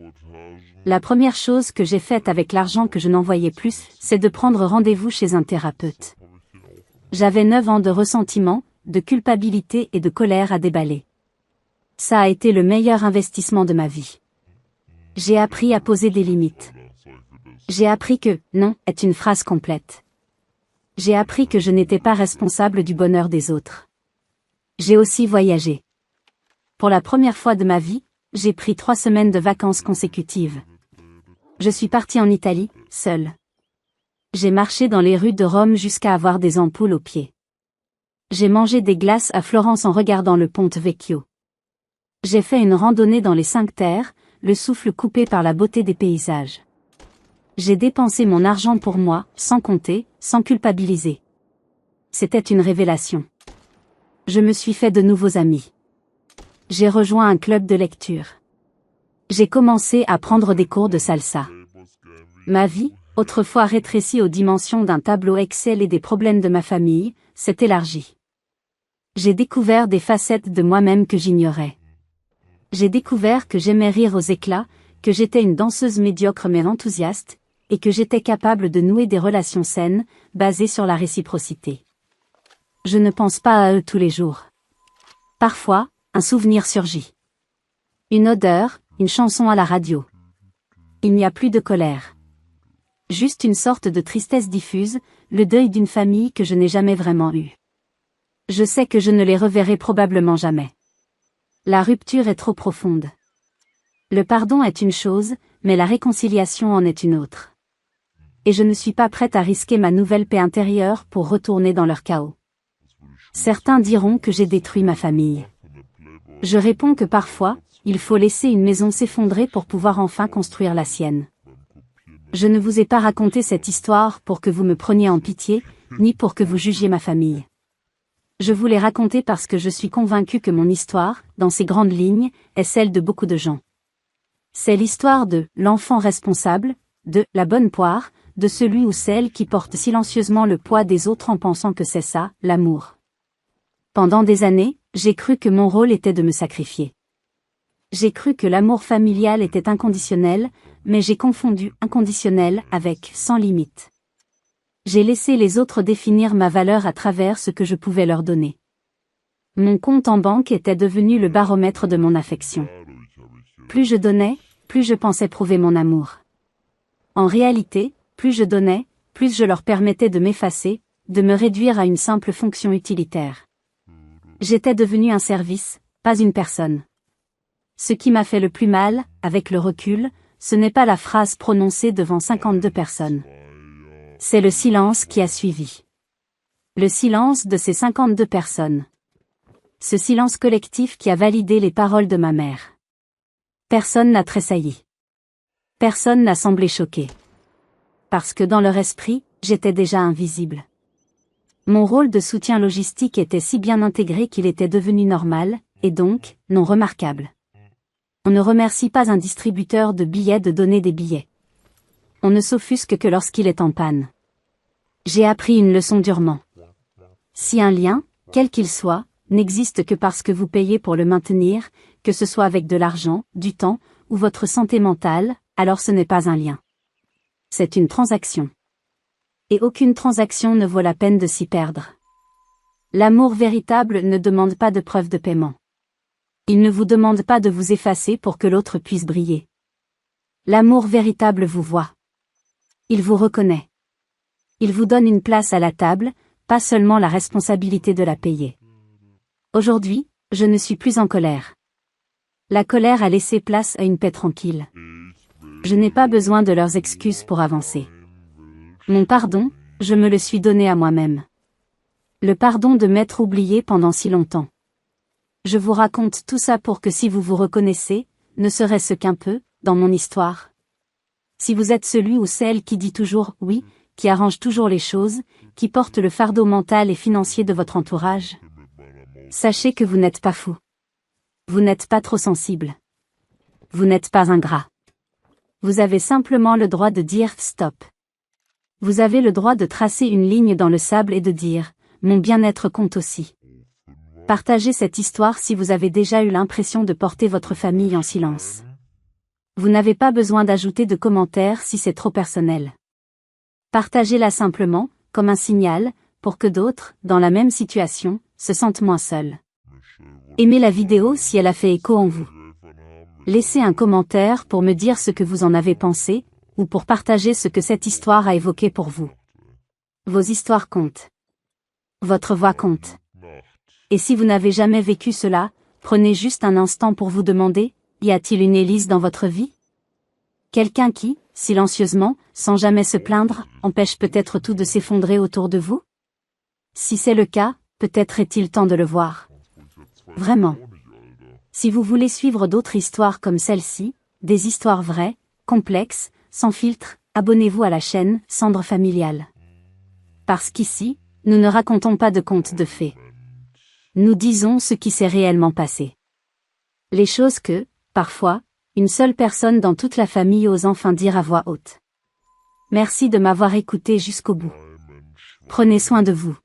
la première chose que j'ai faite avec l'argent que je n'envoyais plus, c'est de prendre rendez-vous chez un thérapeute. J'avais 9 ans de ressentiment, de culpabilité et de colère à déballer. Ça a été le meilleur investissement de ma vie. J'ai appris à poser des limites. J'ai appris que « non » est une phrase complète. J'ai appris que je n'étais pas responsable du bonheur des autres. J'ai aussi voyagé. Pour la première fois de ma vie, j'ai pris 3 semaines de vacances consécutives. Je suis partie en Italie, seule. J'ai marché dans les rues de Rome jusqu'à avoir des ampoules aux pieds. J'ai mangé des glaces à Florence en regardant le Ponte Vecchio. J'ai fait une randonnée dans les 5 terres, le souffle coupé par la beauté des paysages. J'ai dépensé mon argent pour moi, sans compter, sans culpabiliser. C'était une révélation. Je me suis fait de nouveaux amis. J'ai rejoint un club de lecture. J'ai commencé à prendre des cours de salsa. Ma vie, autrefois rétrécie aux dimensions d'un tableau Excel et des problèmes de ma famille, s'est élargie. J'ai découvert des facettes de moi-même que j'ignorais. J'ai découvert que j'aimais rire aux éclats, que j'étais une danseuse médiocre mais enthousiaste, et que j'étais capable de nouer des relations saines, basées sur la réciprocité. Je ne pense pas à eux tous les jours. Parfois, un souvenir surgit. Une odeur, une chanson à la radio. Il n'y a plus de colère. Juste une sorte de tristesse diffuse, le deuil d'une famille que je n'ai jamais vraiment eue. Je sais que je ne les reverrai probablement jamais. La rupture est trop profonde. Le pardon est une chose, mais la réconciliation en est une autre. Et je ne suis pas prête à risquer ma nouvelle paix intérieure pour retourner dans leur chaos. Certains diront que j'ai détruit ma famille. Je réponds que parfois, il faut laisser une maison s'effondrer pour pouvoir enfin construire la sienne. Je ne vous ai pas raconté cette histoire pour que vous me preniez en pitié, ni pour que vous jugiez ma famille. Je vous l'ai racontée parce que je suis convaincue que mon histoire, dans ses grandes lignes, est celle de beaucoup de gens. C'est l'histoire de l'enfant responsable, de la bonne poire, de celui ou celle qui porte silencieusement le poids des autres en pensant que c'est ça, l'amour. Pendant des années, j'ai cru que mon rôle était de me sacrifier. J'ai cru que l'amour familial était inconditionnel, mais j'ai confondu inconditionnel avec sans limite. J'ai laissé les autres définir ma valeur à travers ce que je pouvais leur donner. Mon compte en banque était devenu le baromètre de mon affection. Plus je donnais, plus je pensais prouver mon amour. En réalité, plus je donnais, plus je leur permettais de m'effacer, de me réduire à une simple fonction utilitaire. J'étais devenu un service, pas une personne. Ce qui m'a fait le plus mal, avec le recul, ce n'est pas la phrase prononcée devant 52 personnes. C'est le silence qui a suivi. Le silence de ces 52 personnes. Ce silence collectif qui a validé les paroles de ma mère. Personne n'a tressailli. Personne n'a semblé choqué. Parce que dans leur esprit, j'étais déjà invisible. Mon rôle de soutien logistique était si bien intégré qu'il était devenu normal, et donc, non remarquable. On ne remercie pas un distributeur de billets de donner des billets. On ne s'offusque que lorsqu'il est en panne. J'ai appris une leçon durement. Si un lien, quel qu'il soit, n'existe que parce que vous payez pour le maintenir, que ce soit avec de l'argent, du temps, ou votre santé mentale, alors ce n'est pas un lien. C'est une transaction. Et aucune transaction ne vaut la peine de s'y perdre. L'amour véritable ne demande pas de preuve de paiement. Il ne vous demande pas de vous effacer pour que l'autre puisse briller. L'amour véritable vous voit. Il vous reconnaît. Il vous donne une place à la table, pas seulement la responsabilité de la payer. Aujourd'hui, je ne suis plus en colère. La colère a laissé place à une paix tranquille. Je n'ai pas besoin de leurs excuses pour avancer. Mon pardon, je me le suis donné à moi-même. Le pardon de m'être oublié pendant si longtemps. Je vous raconte tout ça pour que si vous vous reconnaissez, ne serait-ce qu'un peu, dans mon histoire. Si vous êtes celui ou celle qui dit toujours « oui », qui arrange toujours les choses, qui porte le fardeau mental et financier de votre entourage, sachez que vous n'êtes pas fou. Vous n'êtes pas trop sensible. Vous n'êtes pas ingrat. Vous avez simplement le droit de dire « stop ». Vous avez le droit de tracer une ligne dans le sable et de dire « mon bien-être compte aussi ». Partagez cette histoire si vous avez déjà eu l'impression de porter votre famille en silence. Vous n'avez pas besoin d'ajouter de commentaires si c'est trop personnel. Partagez-la simplement, comme un signal, pour que d'autres, dans la même situation, se sentent moins seuls. Aimez la vidéo si elle a fait écho en vous. Laissez un commentaire pour me dire ce que vous en avez pensé, ou pour partager ce que cette histoire a évoqué pour vous. Vos histoires comptent. Votre voix compte. Et si vous n'avez jamais vécu cela, prenez juste un instant pour vous demander, y a-t-il une Élise dans votre vie? Quelqu'un qui, silencieusement, sans jamais se plaindre, empêche peut-être tout de s'effondrer autour de vous? Si c'est le cas, peut-être est-il temps de le voir. Vraiment. Si vous voulez suivre d'autres histoires comme celle-ci, des histoires vraies, complexes, sans filtre, abonnez-vous à la chaîne Cendre Familiale. Parce qu'ici, nous ne racontons pas de contes de fées. Nous disons ce qui s'est réellement passé. Les choses que, parfois, une seule personne dans toute la famille ose enfin dire à voix haute. Merci de m'avoir écouté jusqu'au bout. Prenez soin de vous.